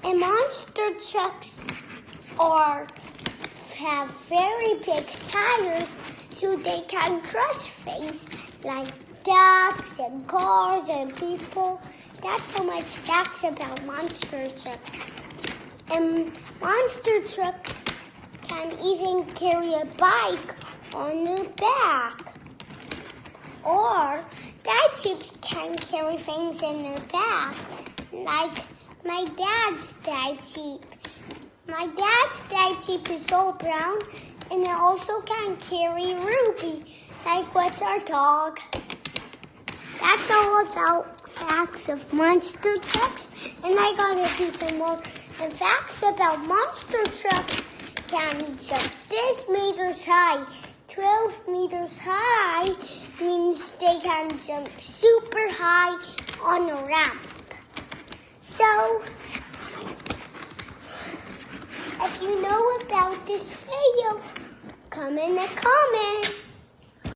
And monster trucks have very big tires so they can crush things like ducks and cars and people. That's so much facts about monster trucks. And monster trucks can even carry a bike on their back. Or dad jeeps can carry things in their back, like my dad's dad jeep. My dad's dad jeep is all brown, and it also can carry Ruby, like what's our dog. That's all about facts of monster trucks, and I gotta do some more. And facts about monster trucks can jump this meters high. 12 meters high means they can jump super high on a ramp. So, if you know about this video, come in the comments.